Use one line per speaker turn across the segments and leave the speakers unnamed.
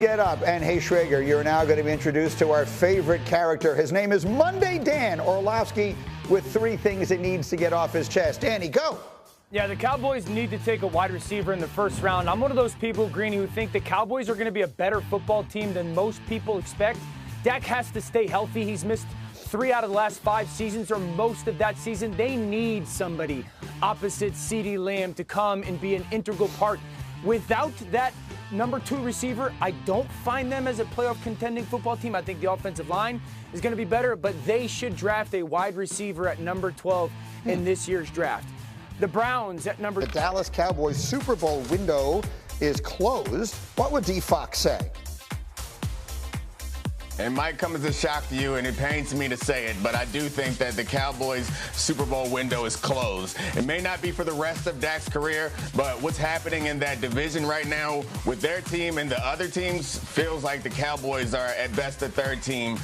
Get up, and hey Schrager, you're now going to be introduced to our favorite character. His name is Monday Dan Orlovsky, with 3 things he needs to get off his chest. Danny, go.
Yeah, the Cowboys need to take a wide receiver in the first round. I'm one of those people, Greeny, who think the Cowboys are going to be a better football team than most people expect. Dak has to stay healthy. He's missed 3 out of the last 5 seasons, or most of that season. They need somebody opposite CeeDee Lamb to come and be an integral part. Without that number 2 receiver, I don't find them as a playoff contending football team. I think the offensive line is going to be better, but they should draft a wide receiver at number 12 in this year's draft. The Browns at number...
The Dallas Cowboys Super Bowl window is closed. What would D. Fox say?
It might come as a shock to you, and it pains me to say it, but I do think that the Cowboys' Super Bowl window is closed. It may not be for the rest of Dak's career, but what's happening in that division right now with their team and the other teams feels like the Cowboys are at best the 3rd team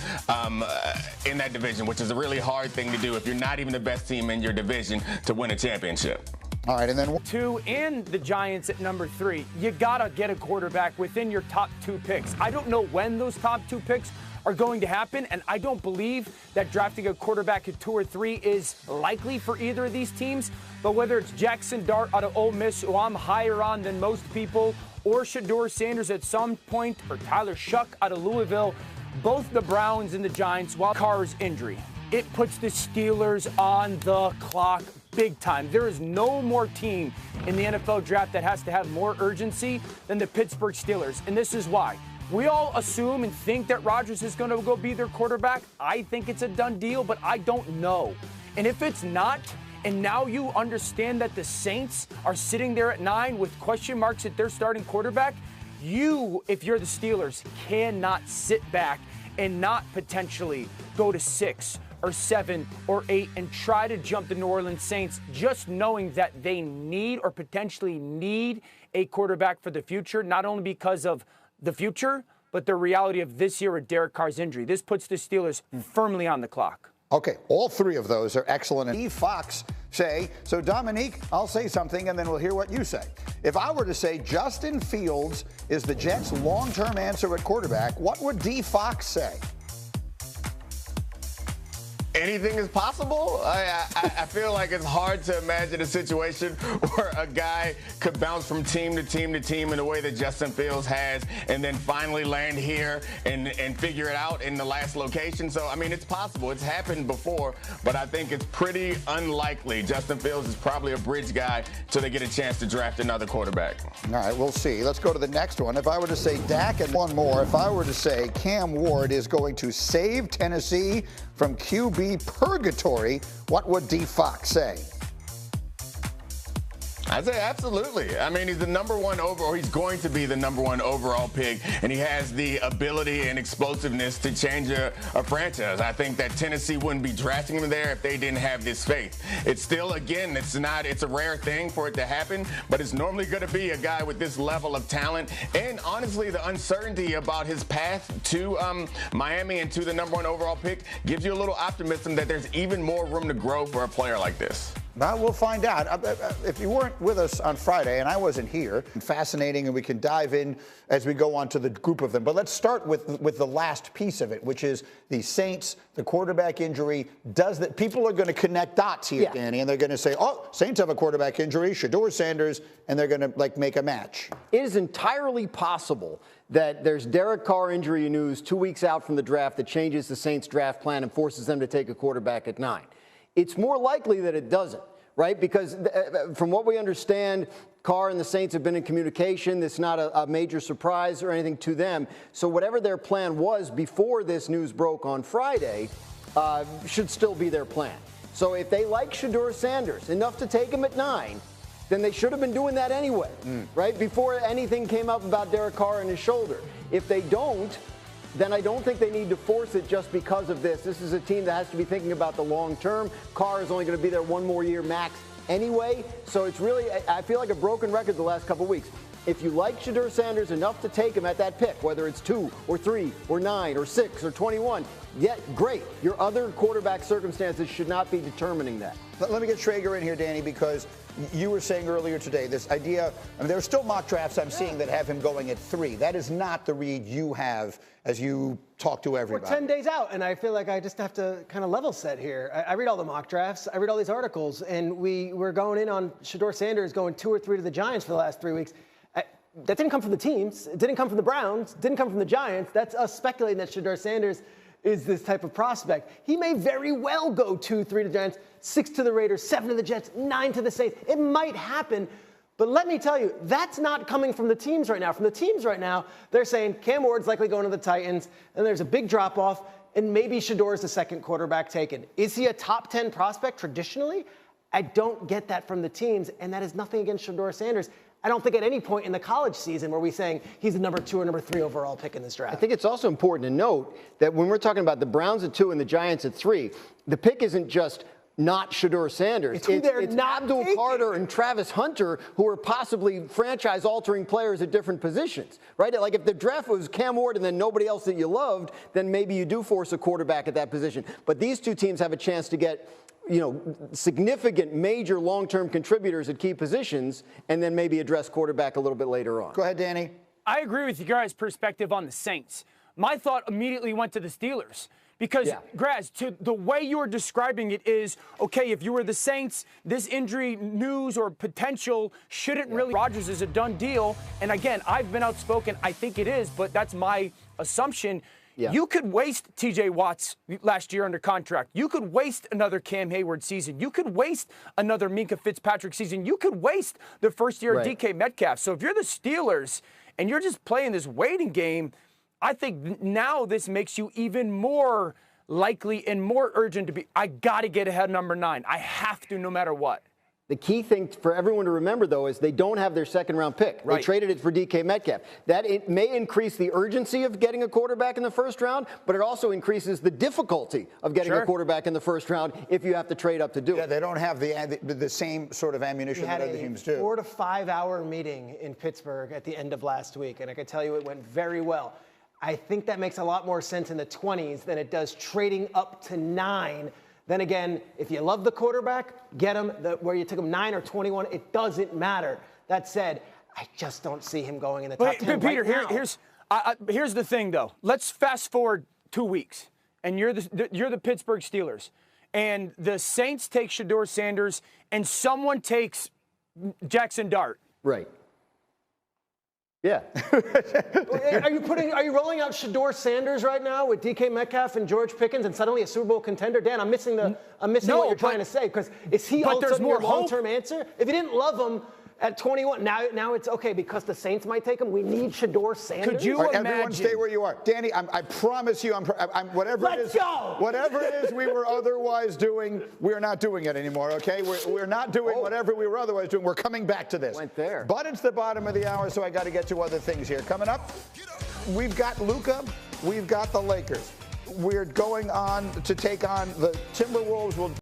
in that division, which is a really hard thing to do if you're not even the best team in your division to win a championship.
All right, and then
2 and the Giants at number 3. You gotta get a quarterback within your top 2 picks. I don't know when those top 2 picks are going to happen, and I don't believe that drafting a quarterback at 2 or 3 is likely for either of these teams. But whether it's Jackson Dart out of Ole Miss, who I'm higher on than most people, or Shedeur Sanders at some point, or Tyler Shuck out of Louisville, both the Browns and the Giants, while Carr's injury, it puts the Steelers on the clock big time. There is no more team in the NFL draft that has to have more urgency than the Pittsburgh Steelers, and this is why. We all assume and think that Rodgers is going to go be their quarterback. I think it's a done deal, but I don't know. And if it's not, and now you understand that the Saints are sitting there at 9 with question marks at their starting quarterback, you, if you're the Steelers, cannot sit back and not potentially go to 6 or 7 or 8 and try to jump the New Orleans Saints, just knowing that they need or potentially need a quarterback for the future, not only because of the future, but the reality of this year with Derek Carr's injury. This puts the Steelers firmly on the clock.
Okay, all 3 of those are excellent. And D. Fox say, so Dominique, I'll say something and then we'll hear what you say. If I were to say Justin Fields is the Jets' long-term answer at quarterback, what would D. Fox say?
Anything is possible. I feel like it's hard to imagine a situation where a guy could bounce from team to team to team in the way that Justin Fields has, and then finally land here and figure it out in the last location. So, I mean, it's possible. It's happened before, but I think it's pretty unlikely. Justin Fields is probably a bridge guy till they get a chance to draft another quarterback.
All right, we'll see. Let's go to the next one. If I were to say Dak and one more, if I were to say Cam Ward is going to save Tennessee from QB purgatory, what would D. Fox say?
I'd say absolutely. I mean, he's the number 1 overall, or he's going to be the number 1 overall pick, and he has the ability and explosiveness to change a franchise. I think that Tennessee wouldn't be drafting him there if they didn't have this faith. It's still, again, it's a rare thing for it to happen, but it's normally going to be a guy with this level of talent, and honestly, the uncertainty about his path to Miami and to the number 1 overall pick gives you a little optimism that there's even more room to grow for a player like this.
Well, we'll find out. If you weren't with us on Friday, and I wasn't here, fascinating, and we can dive in as we go on to the group of them. But let's start with the last piece of it, which is the Saints, the quarterback injury. People are going to connect dots here, Danny, and they're going to say, oh, Saints have a quarterback injury, Shedeur Sanders, and they're going to, make a match.
It is entirely possible that there's Derek Carr injury news 2 weeks out from the draft that changes the Saints draft plan and forces them to take a quarterback at 9. It's more likely that it doesn't, right? Because from what we understand, Carr and the Saints have been in communication. It's not a major surprise or anything to them. So whatever their plan was before this news broke on Friday should still be their plan. So if they like Shedeur Sanders enough to take him at 9, then they should have been doing that anyway, right? Before anything came up about Derek Carr and his shoulder. If they don't, then I don't think they need to force it just because of this. This is a team that has to be thinking about the long term. Carr is only going to be there 1 more year max anyway. So it's really, I feel like a broken record the last couple of weeks. If you like Shedeur Sanders enough to take him at that pick, whether it's 2 or 3 or 9 or 6 or 21, yet great. Your other quarterback circumstances should not be determining that.
Let me get Schrager in here, Danny, because You were saying earlier today, this idea, I mean, there are still mock drafts I'm seeing that have him going at 3. That is not the read you have as you talk to everybody.
We're 10 days out, and I feel like I just have to kind of level set here. I read all the mock drafts. I read all these articles, and we're going in on Shedeur Sanders going 2 or 3 to the Giants for the last 3 weeks. That didn't come from the teams. It didn't come from the Browns. It didn't come from the Giants. That's us speculating that Shedeur Sanders is this type of prospect. He may very well go 2, 3 to the Giants, 6 to the Raiders, 7 to the Jets, 9 to the Saints. It might happen, but let me tell you, that's not coming from the teams right now. From the teams right now, they're saying Cam Ward's likely going to the Titans, and there's a big drop-off, and maybe Shedeur's the second quarterback taken. Is he a top 10 prospect traditionally? I don't get that from the teams, and that is nothing against Shedeur Sanders. I don't think at any point in the college season were we saying he's the number 2 or number 3 overall pick in this draft.
I think it's also important to note that when we're talking about the Browns at 2 and the Giants at 3, the pick isn't just not Shedeur Sanders.
It's
Abdul Carter and Travis Hunter, who are possibly franchise-altering players at different positions, right? Like if the draft was Cam Ward and then nobody else that you loved, then maybe you do force a quarterback at that position. But these two teams have a chance to get significant, major long-term contributors at key positions, and then maybe address quarterback a little bit later on.
Go ahead, Danny.
I agree with you guys' perspective on the Saints. My thought immediately went to the Steelers. Because, Graz, to the way you are describing it is, okay, if you were the Saints, this injury news or potential shouldn't really. Rodgers is a done deal. And again, I've been outspoken. I think it is, but that's my assumption. Yeah. You could waste T.J. Watts last year under contract. You could waste another Cam Hayward season. You could waste another Minkah Fitzpatrick season. You could waste the first year of DK Metcalf. So if you're the Steelers and you're just playing this waiting game, I think now this makes you even more likely and more urgent to be, I got to get ahead number 9. I have to no matter what.
The key thing for everyone to remember, though, is they don't have their second-round pick. Right. They traded it for DK Metcalf. That it may increase the urgency of getting a quarterback in the first round, but it also increases the difficulty of getting a quarterback in the first round if you have to trade up to do it.
Yeah, they don't have the same sort of ammunition that other teams do.
We had a 4 to 5 hour meeting in Pittsburgh at the end of last week, and I can tell you it went very well. I think that makes a lot more sense in the 20s than it does trading up to 9. Then again, if you love the quarterback, get him. Where you took him 9 or 21, it doesn't matter. That said, I just don't see him going in the top 10
Peter,
right now.
here's the thing, though. Let's fast forward 2 weeks, and you're the Pittsburgh Steelers, and the Saints take Shedeur Sanders, and someone takes Jackson Dart.
Right. Yeah.
Are you rolling out Shedeur Sanders right now with DK Metcalf and George Pickens and suddenly a Super Bowl contender? Dan, I'm missing what you're trying to say, because is he all of a sudden your long-term answer? If you didn't love him at 21, now it's okay because the Saints might take him. We need Shedeur Sanders.
Could you imagine?
Everyone stay where you are. Danny, I promise you, whatever it is we were otherwise doing, we're not doing it anymore, okay? We're not doing whatever we were otherwise doing. We're coming back to this.
Went there.
But it's the bottom of the hour, so I got to get to other things here. Coming up, we've got Luka, we've got the Lakers. We're going on to take on the Timberwolves.